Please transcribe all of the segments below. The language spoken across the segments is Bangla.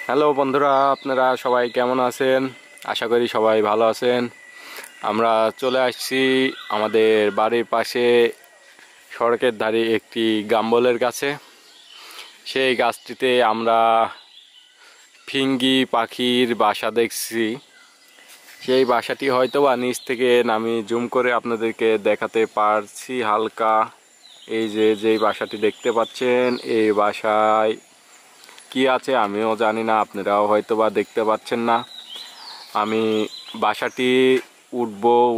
হ্যালো বন্ধুরা, আপনারা সবাই কেমন আছেন? আশা করি সবাই ভালো আছেন। আমরা চলে আসছি আমাদের বাড়ির পাশে সড়কের ধারে একটি গাম্বলের কাছে। সেই গাছটিতে আমরা ফিঙ্গি পাখির বাসা দেখছি। সেই বাসাটি হয়তো বা নিচ থেকে আমি জুম করে আপনাদেরকে দেখাতে পারছি হালকা। এই যেই বাসাটি দেখতে পাচ্ছেন, এই বাসায় কি আছে আমিও জানি না, আপনারাও হয়তো বা দেখতে পাচ্ছেন না। আমি বাসাটি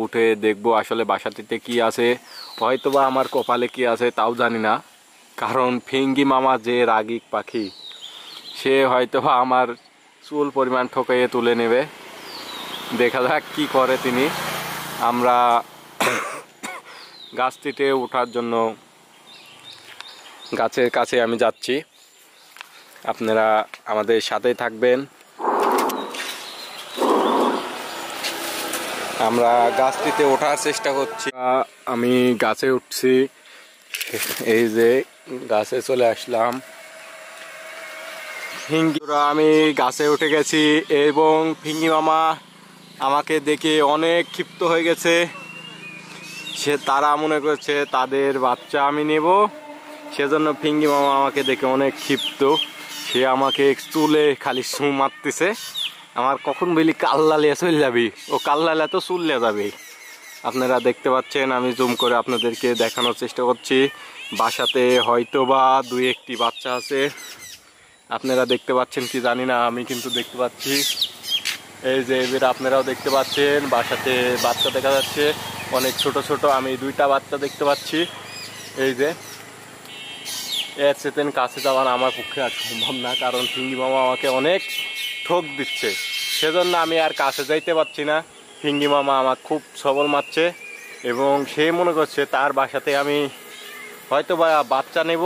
উঠে দেখব আসলে বাসাটিতে কি আছে। হয়তো বা আমার কপালে কি আছে তাও জানি না, কারণ ফিঙ্গি মামা যে রাগী পাখি, সে হয়তো বা আমার চুল পরিমাণ ঠকাইয়ে তুলে নেবে। দেখা যাক কি করে তিনি। আমরা গাছটিতে ওঠার জন্য গাছের কাছে আমি যাচ্ছি, আপনারা আমাদের সাথেই থাকবেন। আমরা গাছটিতে ওঠার চেষ্টা করছি। আমি গাছে উঠছি, এই যে গাছে চলে আসলাম। আমি গাছে উঠে গেছি এবং ফিঙ্গি মামা আমাকে দেখে অনেক ক্ষিপ্ত হয়ে গেছে। তারা মনে করছে তাদের বাচ্চা আমি নেব, সেজন্য ফিঙ্গি মামা আমাকে দেখে অনেক ক্ষিপ্ত। সে আমাকে চুলে খালি সু মারতেছে। আমার কখন বলি কাল্লালিয়া চলে যাবি, ও কাল্লালিয়া তো চুললে যাবে। আপনারা দেখতে পাচ্ছেন, আমি জুম করে আপনাদেরকে দেখানোর চেষ্টা করছি। বাসাতে হয়তো বা দুই একটি বাচ্চা আছে, আপনারা দেখতে পাচ্ছেন কি জানি না, আমি কিন্তু দেখতে পাচ্ছি। এই যে এবার আপনারাও দেখতে পাচ্ছেন, বাসাতে বাচ্চা দেখা যাচ্ছে অনেক ছোট ছোট। আমি দুইটা বাচ্চা দেখতে পাচ্ছি। এই যে এর চেতেন কাছে যাওয়ার আমার পক্ষে আর সম্ভব না, কারণ ফিঙ্গি মামা আমাকে অনেক ঠক দিচ্ছে, সেজন্য আমি আর কাছে যাইতে পারছি না। ফিঙ্গি মামা আমাকে খুব সবল মারছে এবং সে মনে করছে তার বাসাতে আমি হয়তো বা বাচ্চা নেব,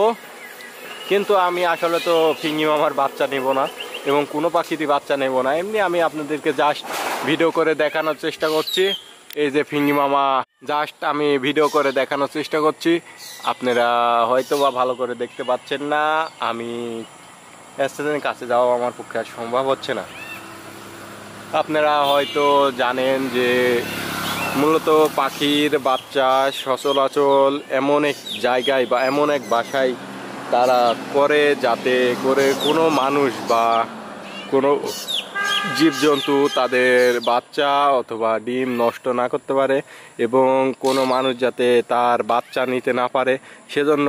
কিন্তু আমি আসলে তো ফিঙ্গি মামার বাচ্চা নেব না এবং কোনো পাখিরই বাচ্চা নেব না। এমনি আমি আপনাদেরকে জাস্ট ভিডিও করে দেখানোর চেষ্টা করছি। এই যে ফিঙ্গি মামা জাস্ট আমি ভিডিও করে দেখানোর চেষ্টা করছি, আপনারা হয়তো বা ভালো করে দেখতে পাচ্ছেন না। আমি স্টেশনের কাছে যাওয়া আমার পক্ষে আর সম্ভব হচ্ছে না। আপনারা হয়তো জানেন যে মূলত পাখির বাচ্চা সচরাচর এমন এক জায়গায় বা এমন এক বাসায় তারা করে, যাতে করে কোনো মানুষ বা কোনো জীবজন্তু তাদের বাচ্চা অথবা ডিম নষ্ট না করতে পারে এবং কোনো মানুষ যাতে তার বাচ্চা নিতে না পারে। সেজন্য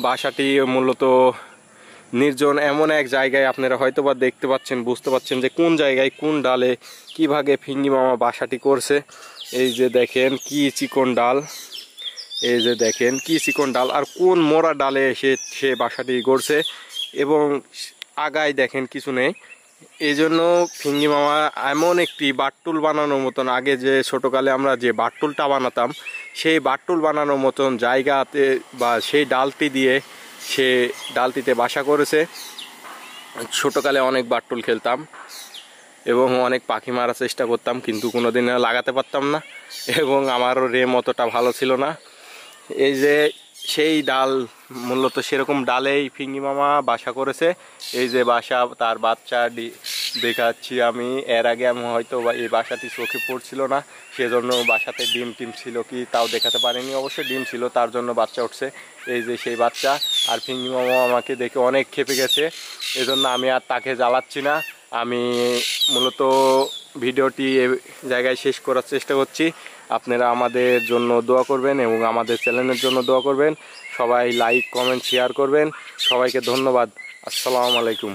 বাসাটি মূলত নির্জন এমন এক জায়গায়। আপনারা হয়তো বা দেখতে পাচ্ছেন, বুঝতে পাচ্ছেন যে কোন জায়গায় কোন ডালে কিভাবে ফিঙ্গি মামা বাসাটি করছে। এই যে দেখেন কি চিকন ডাল, এই যে দেখেন কি চিকন ডাল, আর কোন মোড়া ডালে সে বাসাটি গড়ছে এবং আগায় দেখেন কিছু নেই। এই জন্য ফিঙ্গি মামা এমন একটি বাট্টুল বানানোর মতন, আগে যে ছোটোকালে আমরা যে বাট্টুলটা বানাতাম, সেই বাট্টুল বানানোর মতন জায়গাতে বা সেই ডালটি দিয়ে সে ডালটিতে বাসা করেছে। ছোটোকালে অনেক বাট্টুল খেলতাম এবং অনেক পাখি মারার চেষ্টা করতাম, কিন্তু কোনোদিন লাগাতে পারতাম না এবং আমারও রেম অতটা ভালো ছিল না। এই যে সেই ডাল, মূলত সেরকম ডালেই ফিঙ্গি মামা বাসা করেছে। এই যে বাসা, তার বাচ্চা দেখাচ্ছি আমি। এর আগে আমি হয়তো এই বাসাটি চোখে পড়ছিল না, সেজন্য বাসাতে ডিম টিম ছিল কি তাও দেখাতে পারিনি। অবশ্যই ডিম ছিল, তার জন্য বাচ্চা উঠছে। এই যে সেই বাচ্চা, আর ফিঙ্গি মামা আমাকে দেখে অনেক ক্ষেপে গেছে, এজন্য আমি আর তাকে জ্বালাচ্ছি না। আমি মূলত ভিডিওটি এ জায়গায় শেষ করার চেষ্টা করছি। আপনারা আমাদের জন্য দোয়া করবেন এবং আমাদের চ্যানেলের জন্য দোয়া করবেন। সবাই লাইক কমেন্ট শেয়ার করবেন। সবাইকে ধন্যবাদ। আসসালামু আলাইকুম।